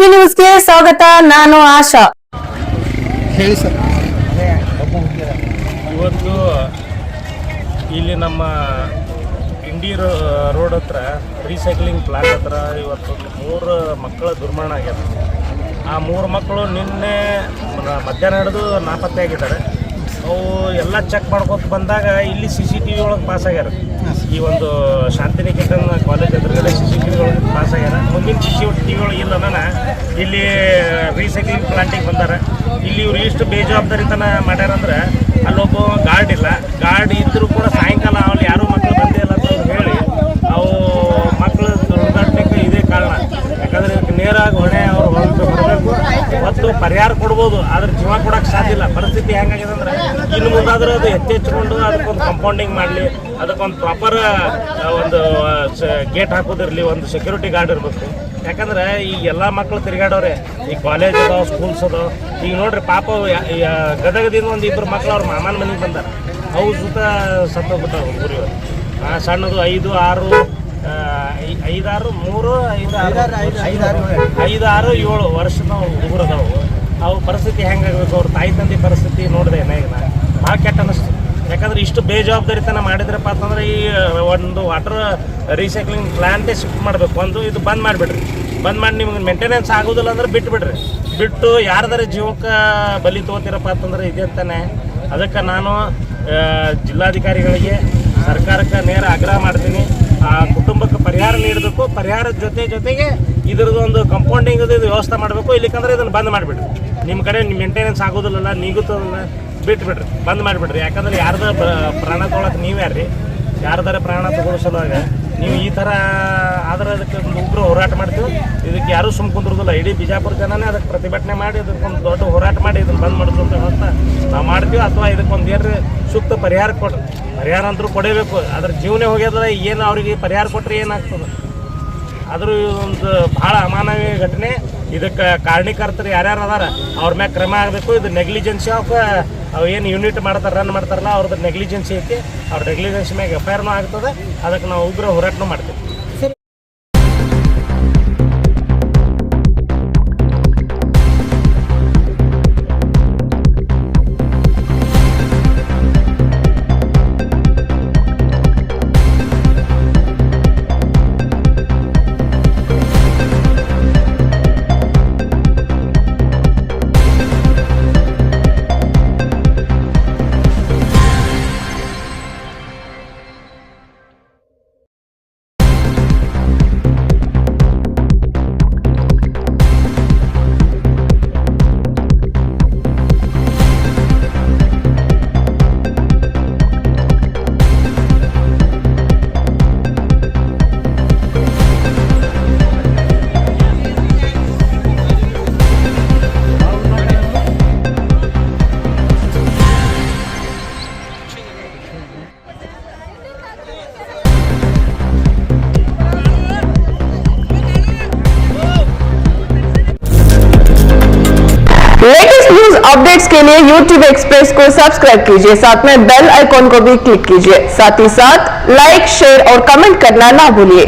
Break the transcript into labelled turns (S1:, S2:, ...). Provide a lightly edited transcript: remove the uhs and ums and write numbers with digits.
S1: TV ನ್ಯೂಸ್ಗೆ ಸ್ವಾಗತ. ನಾನು ಆಶಾ.
S2: ಹೇಳಿ ಸರ್.
S3: ಇವತ್ತು ಇಲ್ಲಿ ನಮ್ಮ ಇಂಡಿ ರೋಡ್ ಹತ್ರ ರೀಸೈಕ್ಲಿಂಗ್ ಪ್ಲಾಂಟ್ ಹತ್ರ ಇವತ್ತು 3 ಮಕ್ಕಳ ದುರ್ಮರಣ ಆಗ್ಯದ. ಆ 3 ಮಕ್ಕಳು ನಿನ್ನೆ ಮಧ್ಯಾಹ್ನ ಹಿಡಿದು ನಾಪತ್ತೆ ಆಗಿದ್ದಾರೆ. ಅವು ಎಲ್ಲ ಚೆಕ್ ಮಾಡ್ಕೊತ ಬಂದಾಗ ಇಲ್ಲಿ CCTV ಒಳಗೆ ಪಾಸ್ ಆಗ್ಯಾರ. ಈ ಒಂದು ಶಾಂತಿನಿಕೇತನ್ ಕಾಲೇಜ್ ಎದುರುಗಡೆ CCTV ಒಳಗೆ ಪಾಸ್ ಆಗ್ಯಾರ. ಮುಂದಿನ CCTV ಒಳಗೆ ಇಲ್ಲ ನಾನು ಇಲ್ಲಿ ರೀಸೈಕ್ಲಿಂಗ್ ಪ್ಲಾಂಟಿಗೆ ಬಂದಾರ. ಇಲ್ಲಿ ಇವ್ರು ಎಷ್ಟು ಬೇಜವಾಬ್ದಾರಿತನ ಮಾಡ್ಯಾರಂದ್ರೆ ಅಲ್ಲೊಬ್ಬ ಗಾರ್ಡ್ ಇಲ್ಲ. ಗಾರ್ಡ್ ಇದ್ದರೂ ಕೂಡ ಸಾಯಂಕಾಲ ಅಲ್ಲಿ ಯಾರೂ ಮಕ್ಕಳು ಬಂದೇ ಇಲ್ಲ ಅಂತ ಅವ್ರು ಹೇಳಿ ಅವು ಮಕ್ಕಳು ದುರ್ಘಟನೆಗೆ ಇದೇ ಕಾರಣ. ಯಾಕಂದರೆ ಇದಕ್ಕೆ ನೇರಾಗಿ ಹೊಣೆ ಅವ್ರು ಹೊರಬೇಕು ಮತ್ತು ಪರಿಹಾರ ಕೊಡ್ಬೋದು, ಆದ್ರೆ ಜೀವ ಕೊಡೋಕ್ಕೆ ಸಾಧ್ಯ ಇಲ್ಲ. ಪರಿಸ್ಥಿತಿ ಹೆಂಗಾಗಿದೆ ಅಂದರೆ ಇನ್ನು ಮುಂದಾದರೂ ಅದು ಎಚ್ಚೆಚ್ಕೊಂಡು ಅದಕ್ಕೊಂದು ಕಂಪೌಂಡಿಂಗ್ ಮಾಡಲಿ, ಅದಕ್ಕೊಂದು ಪ್ರಾಪರ್ ಒಂದು ಗೇಟ್ ಹಾಕೋದಿರಲಿ, ಒಂದು ಸೆಕ್ಯೂರಿಟಿ ಗಾರ್ಡ್ ಇರಬೇಕು. ಯಾಕಂದ್ರೆ ಈ ಎಲ್ಲ ಮಕ್ಕಳು ತಿರುಗಾಡೋರೆ, ಈ ಕಾಲೇಜ್ ಅದಾವ, ಸ್ಕೂಲ್ಸ್ ಅದಾವ. ಈಗ ನೋಡ್ರಿ ಪಾಪ ಗದಗದಿಂದ ಒಂದು 2 ಮಕ್ಕಳು ಅವ್ರ ಮಾಮನ ಮನೆಗೆ ಬಂದಾರೆ. ಅವು ಸುತ್ತ ಸತ್ತೋಗ್ಬಿಟ್ಟಾವೆ ಊರಿ. ಸಣ್ಣದು 5, 6, 7 ವರ್ಷದ ಹುಡುಗರು ಅದಾವು. ಅವು ಪರಿಸ್ಥಿತಿ ಹೆಂಗಾಗಬೇಕು, ಅವ್ರ ತಾಯಿ ತಂದೆ ಪರಿಸ್ಥಿತಿ ನೋಡಿದೆ ಈಗ ಭಾಳ ಕೆಟ್ಟ ಅನ್ನಿಸ್ತು. ಯಾಕಂದ್ರೆ ಇಷ್ಟು ಬೇಜವಾಬ್ದಾರಿತನ ಮಾಡಿದ್ರಪ್ಪ ಅಂತಂದ್ರೆ ಈ ಒಂದು ವಾಟರ್ ರೀಸೈಕ್ಲಿಂಗ್ ಪ್ಲಾಂಟೇ ಶಿಫ್ಟ್ ಮಾಡಬೇಕು. ಒಂದು ಇದು ಬಂದ್ ಮಾಡಿಬಿಡ್ರಿ. ಬಂದ್ ಮಾಡಿ ನಿಮ್ಗೆ ಮೇಂಟೆನೆನ್ಸ್ ಆಗೋದಿಲ್ಲ ಅಂದ್ರೆ ಬಿಟ್ಟು ಯಾರ್ದಾರ ಜೀವಕ್ಕೆ ಬಲಿ ತೊಗೋತೀರಪ್ಪ ಅಂತಂದ್ರೆ ಇದೆ ಅಂತಾನೆ. ಅದಕ್ಕೆ ನಾನು ಜಿಲ್ಲಾಧಿಕಾರಿಗಳಿಗೆ, ಸರ್ಕಾರಕ್ಕೆ ನೇರ ಆಗ್ರಹ ಮಾಡ್ತೀನಿ. ಆ ಕುಟುಂಬಕ್ಕೆ ಪರಿಹಾರ ನೀಡಬೇಕು. ಪರಿಹಾರದ ಜೊತೆಗೆ ಇದ್ರದ್ದು ಒಂದು ಕಂಪೌಂಡಿಂಗ್ ಇದು ವ್ಯವಸ್ಥೆ ಮಾಡಬೇಕು. ಇಲ್ಲಿಕಂದ್ರೆ ಇದನ್ನು ಬಂದ್ ಮಾಡಿಬಿಡ್ರಿ. ನಿಮ್ಮ ಕಡೆ ಮೇಂಟೆನೆನ್ಸ್ ಆಗೋದಿಲ್ಲ, ನೀಗುತ್ತದಲ್ಲ, ಬಿಟ್ಬಿಡ್ರಿ, ಬಂದ್ ಮಾಡಿಬಿಡ್ರಿ. ಯಾಕಂದ್ರೆ ಯಾರ್ದ ಪ್ರಾಣ ತೊಗೊಳಕ್ಕೆ ನೀವು ಯಾರ್ರಿ? ಯಾರ್ದಾರ ಪ್ರಾಣ ತಗೊಳಿಸೋದಾಗ ನೀವು ಈ ಥರ ಆದ್ರೆ ಅದಕ್ಕೆ ಒಂದು ಉಗ್ರ ಹೋರಾಟ ಮಾಡ್ತೀವಿ. ಇದಕ್ಕೆ ಯಾರೂ ಸುಮ್ಮ ಕುಂದ್ರದಿಲ್ಲ. ಇಡೀ ಬಿಜಾಪುರ ಜನನೇ ಅದಕ್ಕೆ ಪ್ರತಿಭಟನೆ ಮಾಡಿ ಅದಕ್ಕೊಂದು ದೊಡ್ಡ ಹೋರಾಟ ಮಾಡಿ ಇದನ್ನು ಬಂದ್ ಮಾಡಿಸುವಂಥ ವ್ಯವಸ್ಥೆ ನಾವು ಮಾಡ್ತೀವಿ. ಅಥವಾ ಇದಕ್ಕೊಂದು ಏನ್ರಿ ಸೂಕ್ತ ಪರಿಹಾರ ಕೊಡ್ರಿ. ಪರಿಹಾರ ಅಂತರೂ ಕೊಡಬೇಕು. ಅದ್ರ ಜೀವನೇ ಹೋಗ್ಯದಲ್ಲ, ಏನು ಅವ್ರಿಗೆ ಪರಿಹಾರ ಕೊಟ್ಟರೆ ಏನಾಗ್ತದೆ? ಆದರೂ ಒಂದು ಭಾಳ ಅಮಾನವೀಯ ಘಟನೆ. ಇದಕ್ಕೆ ಕಾರಣೀಕರ್ತರು ಯಾರ್ಯಾರು ಅದಾರ ಅವ್ರ ಮ್ಯಾಗ ಕ್ರಮ ಆಗಬೇಕು. ಇದು ನೆಗ್ಲಿಜೆನ್ಸಿ ಆಫ್ ಏನು ಯೂನಿಟ್ ರನ್ ಮಾಡ್ತಾರಲ್ಲ ಅವ್ರದ್ದು ನೆಗ್ಲಿಜೆನ್ಸಿ ಐತಿ. ಅವ್ರ ನೆಗ್ಲಿಜೆನ್ಸಿ ಮ್ಯಾಗ FIRನೂ ಆಗ್ತದೆ. ಅದಕ್ಕೆ ನಾವು ಉಗ್ರ ಹೋರಾಟನೂ ಮಾಡ್ತೀವಿ.
S1: लेटेस्ट न्यूज अपडेट्स के लिए YouTube एक्सप्रेस को सब्सक्राइब कीजिए, साथ में बेल आइकॉन को भी क्लिक कीजिए। साथ ही साथ लाइक, शेयर और कमेंट करना ना भूलिए।